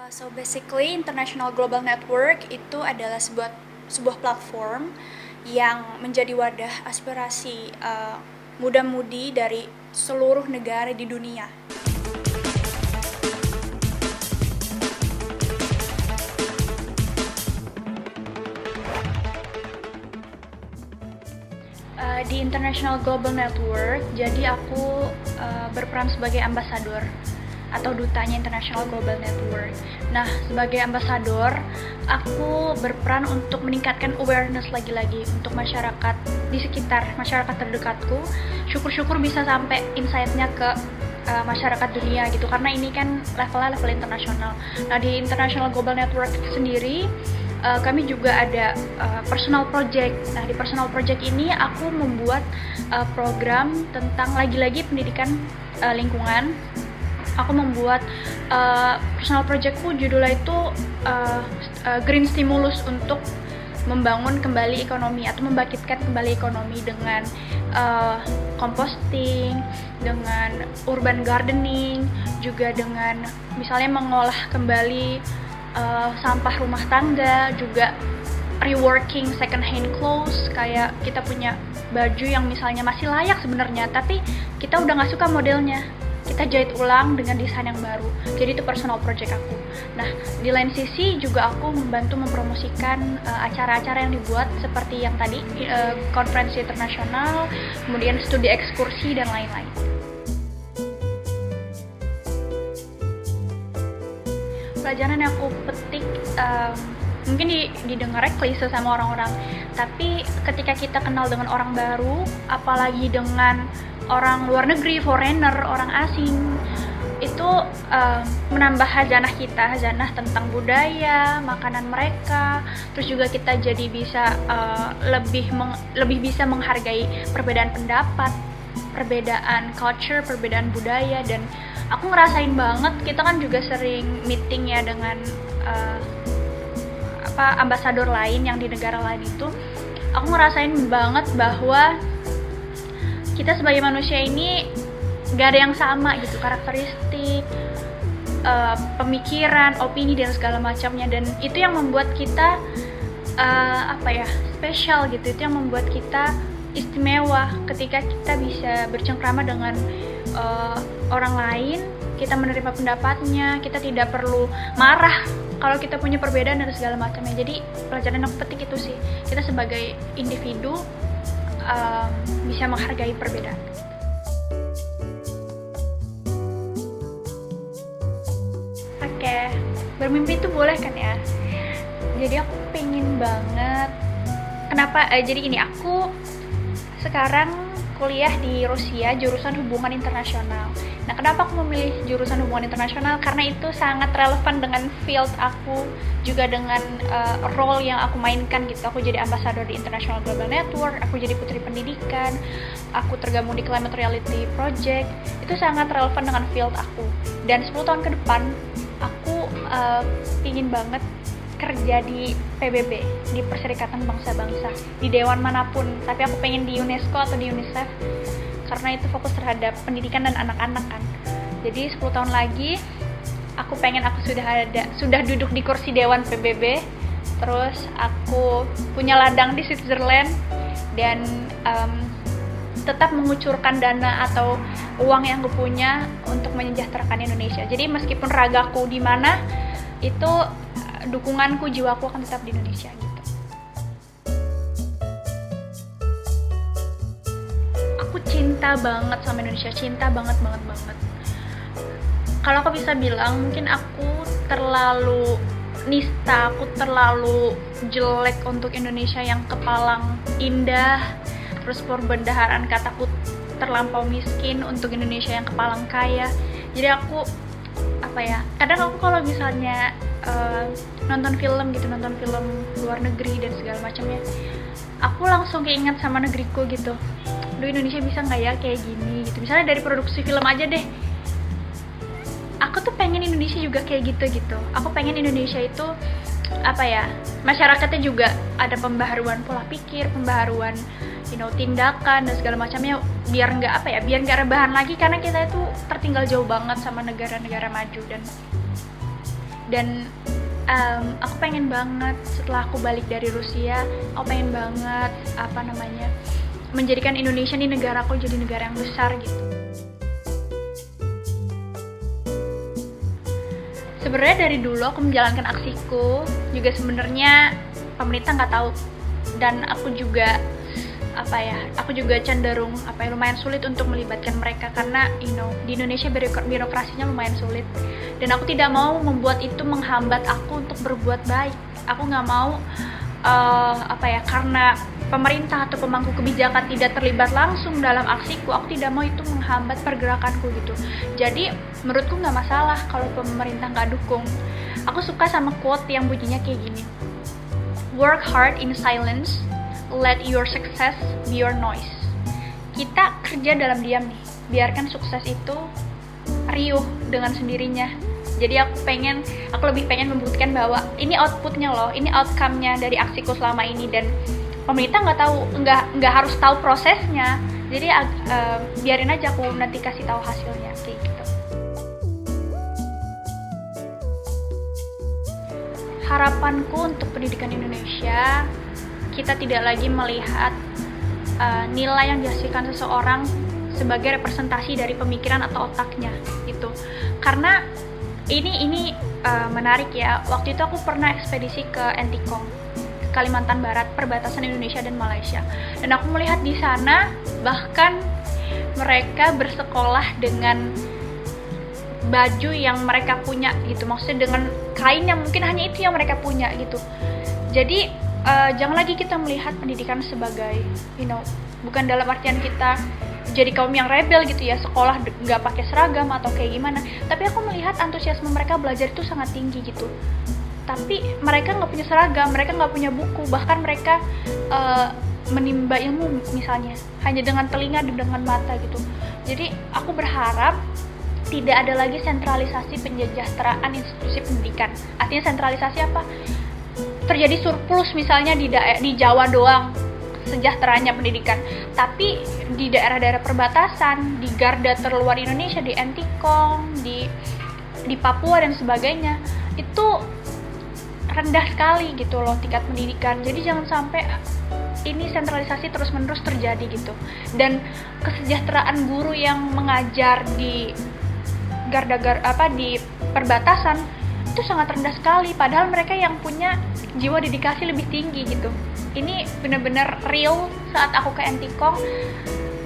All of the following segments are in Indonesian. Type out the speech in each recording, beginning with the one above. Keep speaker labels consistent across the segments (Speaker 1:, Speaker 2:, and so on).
Speaker 1: So basically, International Global Network itu adalah sebuah platform yang menjadi wadah aspirasi muda-mudi dari seluruh negara di dunia. Di International Global Network, jadi aku berperan sebagai ambasador atau dutanya International Global Network. Nah, sebagai ambasador, aku berperan untuk meningkatkan awareness lagi-lagi untuk masyarakat di sekitar, masyarakat terdekatku. Syukur-syukur bisa sampai insight-nya ke masyarakat dunia gitu, karena ini kan level internasional. Nah, di International Global Network sendiri, kami juga ada personal project. Nah, di personal project ini aku membuat program tentang lagi-lagi pendidikan lingkungan. Aku membuat personal projectku, judulnya itu Green Stimulus, untuk membangun kembali ekonomi atau membangkitkan kembali ekonomi dengan composting, dengan urban gardening, juga dengan misalnya mengolah kembali sampah rumah tangga, juga reworking second hand clothes. Kayak kita punya baju yang misalnya masih layak sebenarnya, tapi kita udah nggak suka modelnya, kita jahit ulang dengan desain yang baru. Jadi itu personal project aku. Nah, di lain sisi juga aku membantu mempromosikan acara-acara yang dibuat seperti yang tadi, konferensi internasional, kemudian studi ekskursi dan lain-lain. Pelajaran yang aku petik, mungkin didengarnya klise sama orang-orang, tapi ketika kita kenal dengan orang baru, apalagi dengan orang luar negeri, foreigner, orang asing, itu menambah hazanah kita, hazanah tentang budaya, makanan mereka. Terus juga kita jadi bisa lebih bisa menghargai perbedaan pendapat, perbedaan culture, perbedaan budaya. Dan aku ngerasain banget, kita kan juga sering meeting ya dengan ambasador lain yang di negara lain itu. Aku ngerasain banget bahwa kita sebagai manusia ini gak ada yang sama gitu, karakteristik, pemikiran, opini dan segala macamnya. Dan itu yang membuat kita spesial gitu. Itu yang membuat kita istimewa ketika kita bisa bercengkrama dengan orang lain. Kita menerima pendapatnya, kita tidak perlu marah kalau kita punya perbedaan dan segala macamnya. Jadi pelajaran yang petik itu sih, kita sebagai individu bisa menghargai perbedaan. Oke, bermimpi itu boleh kan ya? Jadi aku pengen banget. Jadi gini, aku sekarang kuliah di Rusia, jurusan hubungan internasional. Nah, kenapa aku memilih jurusan hubungan internasional? Karena itu sangat relevan dengan field aku, juga dengan role yang aku mainkan gitu. Aku jadi ambasador di International Global Network, aku jadi putri pendidikan, aku tergabung di Climate Reality Project. Itu sangat relevan dengan field aku. Dan 10 tahun ke depan, aku ingin banget kerja di PBB, di Perserikatan Bangsa-Bangsa, di dewan manapun. Tapi aku pengen di UNESCO atau di UNICEF, karena itu fokus terhadap pendidikan dan anak-anak kan. Jadi 10 tahun lagi aku pengen aku sudah duduk di kursi dewan PBB, terus aku punya ladang di Switzerland, dan tetap mengucurkan dana atau uang yang aku punya untuk menyejahterakan Indonesia. Jadi meskipun ragaku di mana, itu dukunganku, jiwaku akan tetap di Indonesia gitu. Aku cinta banget sama Indonesia, cinta banget. Kalau aku bisa bilang, mungkin aku terlalu nista, aku terlalu jelek untuk Indonesia yang kepalang indah, terus perbendaharaan kataku terlampau miskin untuk Indonesia yang kepalang kaya. Jadi aku kadang aku kalau misalnya nonton film luar negeri dan segala macamnya, aku langsung keinget sama negeriku gitu. Duh, Indonesia bisa nggak ya kayak gini gitu. Misalnya dari produksi film aja deh, aku tuh pengen Indonesia juga kayak gitu. Aku pengen Indonesia itu masyarakatnya juga ada pembaharuan pola pikir, pembaharuan tindakan dan segala macamnya, biar nggak rebahan lagi, karena kita itu tertinggal jauh banget sama negara-negara maju. Dan Dan aku pengen banget setelah aku balik dari Rusia, aku pengen banget menjadikan Indonesia ini negaraku jadi negara yang besar gitu. Sebenarnya dari dulu aku menjalankan aksiku juga sebenarnya pemerintah nggak tahu, dan aku juga cenderung lumayan sulit untuk melibatkan mereka karena di Indonesia birokrasinya lumayan sulit, dan aku tidak mau membuat itu menghambat aku untuk berbuat baik. Aku nggak mau karena pemerintah atau pemangku kebijakan tidak terlibat langsung dalam aksiku, aku tidak mau itu menghambat pergerakanku gitu. Jadi menurutku nggak masalah kalau pemerintah nggak dukung. Aku suka sama quote yang bunyinya kayak gini: work hard in silence, let your success be your noise. Kita kerja dalam diam nih, biarkan sukses itu riuh dengan sendirinya. Jadi aku lebih pengen membuktikan bahwa ini outputnya loh, ini outcome-nya dari aksiku selama ini, dan pemerintah nggak harus tahu prosesnya. Jadi biarin aja aku nanti kasih tahu hasilnya kayak gitu. Harapanku untuk pendidikan Indonesia, kita tidak lagi melihat nilai yang dihasilkan seseorang sebagai representasi dari pemikiran atau otaknya gitu. Karena ini menarik ya. Waktu itu aku pernah ekspedisi ke Entikong, ke Kalimantan Barat, perbatasan Indonesia dan Malaysia. Dan aku melihat di sana bahkan mereka bersekolah dengan baju yang mereka punya gitu. Maksudnya dengan kain yang mungkin hanya itu yang mereka punya gitu. Jadi jangan lagi kita melihat pendidikan sebagai bukan dalam artian kita jadi kaum yang rebel gitu ya, sekolah nggak pakai seragam atau kayak gimana. Tapi aku melihat antusiasme mereka belajar itu sangat tinggi gitu. Tapi mereka nggak punya seragam, mereka nggak punya buku, bahkan mereka menimba ilmu misalnya hanya dengan telinga dan dengan mata gitu. Jadi aku berharap tidak ada lagi sentralisasi penjajahteraan institusi pendidikan. Artinya sentralisasi apa? Terjadi surplus misalnya di Jawa doang sejahteranya pendidikan, tapi di daerah-daerah perbatasan, di garda terluar Indonesia, di Entikong, di Papua dan sebagainya, itu rendah sekali gitu loh tingkat pendidikan. Jadi jangan sampai ini sentralisasi terus-menerus terjadi gitu. Dan kesejahteraan guru yang mengajar di di perbatasan itu sangat rendah sekali, padahal mereka yang punya jiwa dedikasi lebih tinggi gitu. Ini benar-benar real saat aku ke Entikong,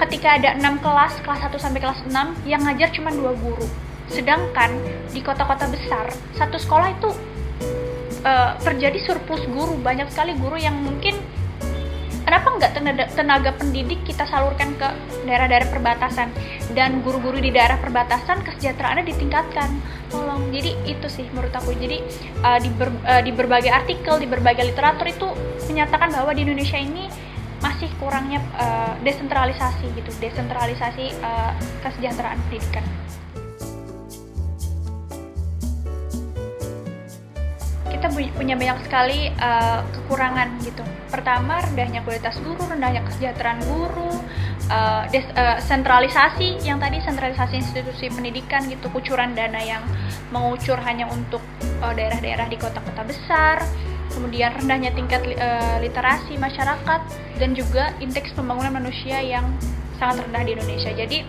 Speaker 1: ketika ada 6 kelas 1 sampai kelas 6 yang ngajar cuma 2 guru. Sedangkan di kota-kota besar, satu sekolah itu terjadi surplus guru, banyak sekali guru yang mungkin kenapa nggak tenaga pendidik kita salurkan ke daerah-daerah perbatasan, dan guru-guru di daerah perbatasan kesejahteraannya ditingkatkan, tolong. Jadi itu sih menurut aku. Jadi di berbagai artikel, di berbagai literatur itu menyatakan bahwa di Indonesia ini masih kurangnya desentralisasi kesejahteraan pendidikan. Kita punya banyak sekali kekurangan gitu. Pertama, rendahnya kualitas guru, rendahnya kesejahteraan guru, sentralisasi institusi pendidikan gitu, kucuran dana yang mengucur hanya untuk daerah-daerah di kota-kota besar, kemudian rendahnya tingkat literasi masyarakat, dan juga indeks pembangunan manusia yang sangat rendah di Indonesia. Jadi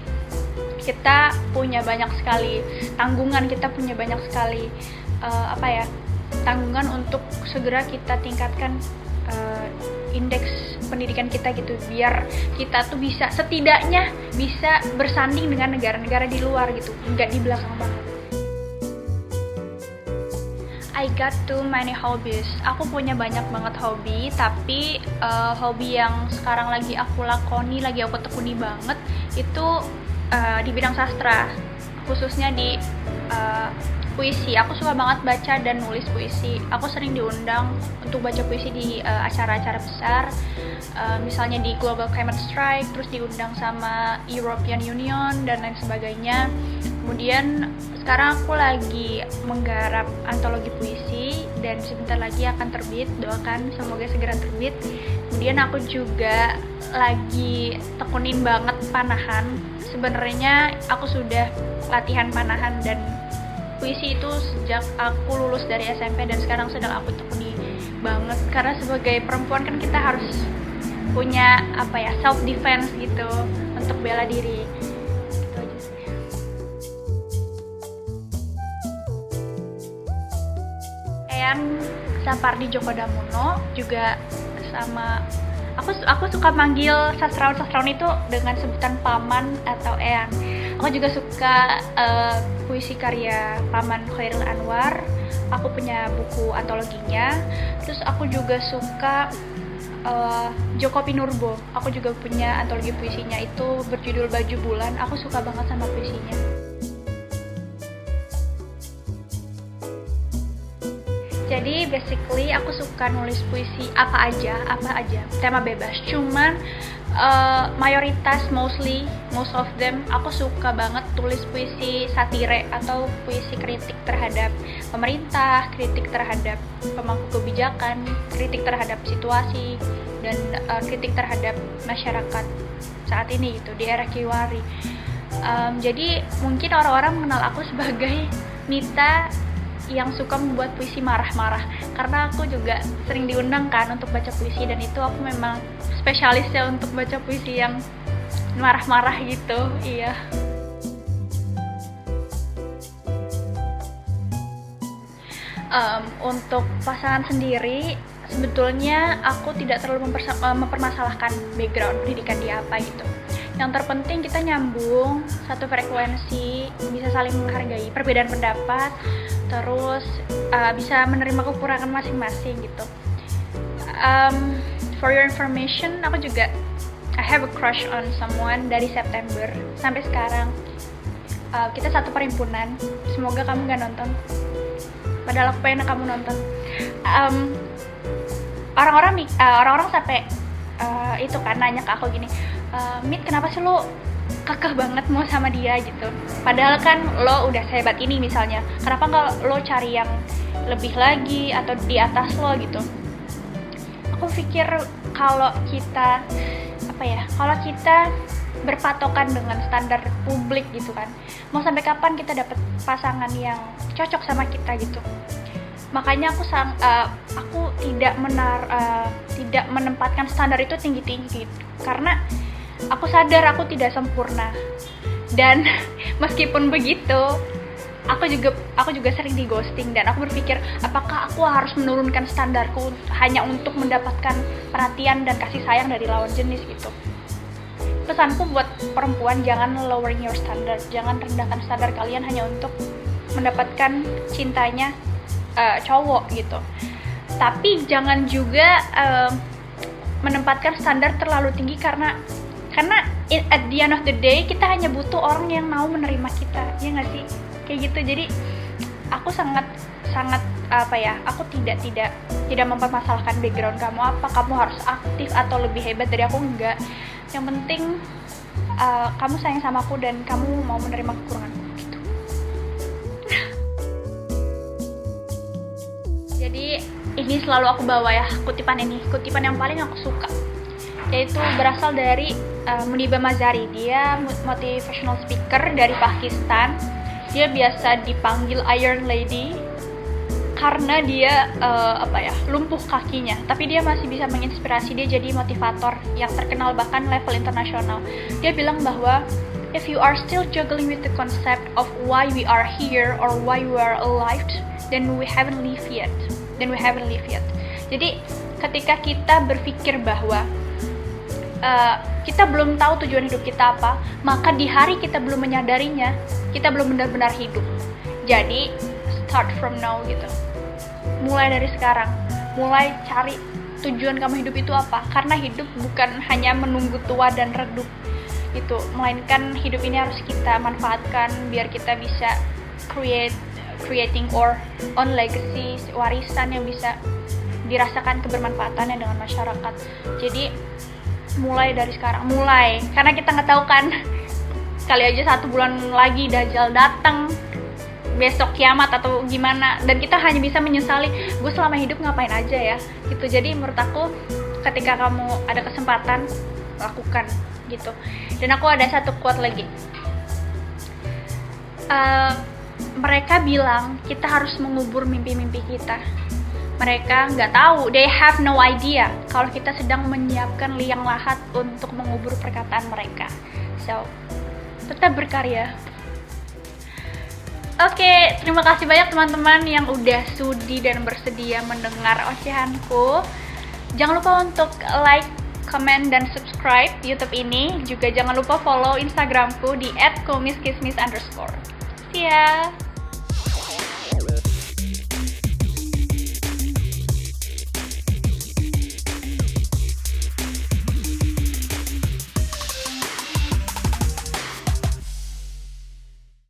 Speaker 1: kita punya banyak sekali tanggungan, kita punya banyak sekali tanggungan untuk segera kita tingkatkan indeks pendidikan kita gitu, biar kita tuh setidaknya bisa bersanding dengan negara-negara di luar gitu, nggak di belakang banget. I got too many hobbies. Aku punya banyak banget hobi, tapi hobi yang sekarang lagi aku lakoni, lagi aku tekuni banget itu di bidang sastra, khususnya di puisi. Aku suka banget baca dan nulis puisi. Aku sering diundang untuk baca puisi di acara-acara besar, misalnya di Global Climate Strike, terus diundang sama European Union dan lain sebagainya. Kemudian sekarang aku lagi menggarap antologi puisi dan sebentar lagi akan terbit, doakan semoga segera terbit. Kemudian aku juga lagi tekunin banget panahan. Sebenarnya aku sudah latihan panahan dan puisi itu sejak aku lulus dari SMP dan sekarang sedang aku tekuni banget, karena sebagai perempuan kan kita harus punya self defense gitu untuk bela diri. Gitu aja sih. Eyang Sapardi Djoko Damono juga sama aku suka manggil sastrawan itu dengan sebutan paman atau eyang. Aku juga suka puisi karya Paman Chairil Anwar. Aku punya buku antologinya. Terus aku juga suka Joko Pinurbo. Aku juga punya antologi puisinya, itu berjudul Baju Bulan. Aku suka banget sama puisinya. Jadi basically aku suka nulis puisi apa aja, tema bebas. Cuman most of them aku suka banget tulis puisi satire atau puisi kritik terhadap pemerintah, kritik terhadap pemangku kebijakan, kritik terhadap situasi, dan kritik terhadap masyarakat saat ini gitu di era Kiwari. Jadi mungkin orang-orang mengenal aku sebagai Mita yang suka membuat puisi marah-marah, karena aku juga sering diundang kan untuk baca puisi, dan itu aku memang spesialisnya untuk baca puisi yang marah-marah gitu. Iya. Untuk pasangan sendiri, sebetulnya aku tidak terlalu mempermasalahkan background pendidikan dia apa gitu. Yang terpenting kita nyambung, satu frekuensi, bisa saling menghargai perbedaan pendapat, terus bisa menerima kekurangan masing-masing gitu. For your information, aku juga I have a crush on someone dari September sampai sekarang. Kita satu perhimpunan. Semoga kamu gak nonton. Padahal aku pengen kamu nonton. Orang-orang sampai itu kan nanya ke aku gini, Mit, kenapa sih lo kekeh banget mau sama dia gitu? Padahal kan lo udah sehebat ini misalnya. Kenapa nggak lo cari yang lebih lagi atau di atas lo gitu? Aku pikir kalau kita berpatokan dengan standar publik gitu kan, mau sampai kapan kita dapat pasangan yang cocok sama kita gitu? Makanya aku tidak menempatkan standar itu tinggi-tinggi gitu. Karena aku sadar aku tidak sempurna, dan meskipun begitu aku juga sering di ghosting, dan aku berpikir apakah aku harus menurunkan standarku hanya untuk mendapatkan perhatian dan kasih sayang dari lawan jenis gitu. Pesanku buat perempuan, jangan lowering your standard, jangan rendahkan standar kalian hanya untuk mendapatkan cintanya cowok gitu. Tapi jangan juga menempatkan standar terlalu tinggi, karena at the end of the day kita hanya butuh orang yang mau menerima kita, ya nggak sih? Kayak gitu. Jadi aku sangat aku tidak mempermasalahkan background kamu apa, kamu harus aktif atau lebih hebat dari aku, enggak. Yang penting kamu sayang sama aku dan kamu mau menerima kekuranganku gitu. Jadi ini selalu aku bawa ya, kutipan yang paling aku suka, yaitu berasal dari Muniba Mazari. Dia motivational speaker dari Pakistan. Dia biasa dipanggil Iron Lady karena dia lumpuh kakinya, tapi dia masih bisa menginspirasi. Dia jadi motivator yang terkenal bahkan level internasional. Dia bilang bahwa if you are still juggling with the concept of why we are here or why we are alive, then we haven't lived yet. Jadi ketika kita berpikir bahwa kita belum tahu tujuan hidup kita apa, maka di hari kita belum menyadarinya, kita belum benar-benar hidup. Jadi start from now gitu. Mulai dari sekarang, mulai cari tujuan kamu hidup itu apa. Karena hidup bukan hanya menunggu tua dan redup gitu, melainkan hidup ini harus kita manfaatkan biar kita bisa creating our own legacy, warisan yang bisa dirasakan kebermanfaatannya dengan masyarakat. Jadi mulai dari sekarang, karena kita nggak tahu kan, kali aja 1 bulan lagi Dajjal datang, besok kiamat atau gimana, dan kita hanya bisa menyesali gue selama hidup ngapain aja ya gitu. Jadi menurut aku ketika kamu ada kesempatan, lakukan gitu. Dan aku ada satu quote lagi, mereka bilang kita harus mengubur mimpi-mimpi kita. Mereka nggak tahu, they have no idea kalau kita sedang menyiapkan liang lahat untuk mengubur perkataan mereka. So, tetap berkarya. Oke, terima kasih banyak teman-teman yang udah sudi dan bersedia mendengar ocehanku. Jangan lupa untuk like, comment, dan subscribe YouTube ini. Juga jangan lupa follow Instagramku di @kumiskismis_. See ya!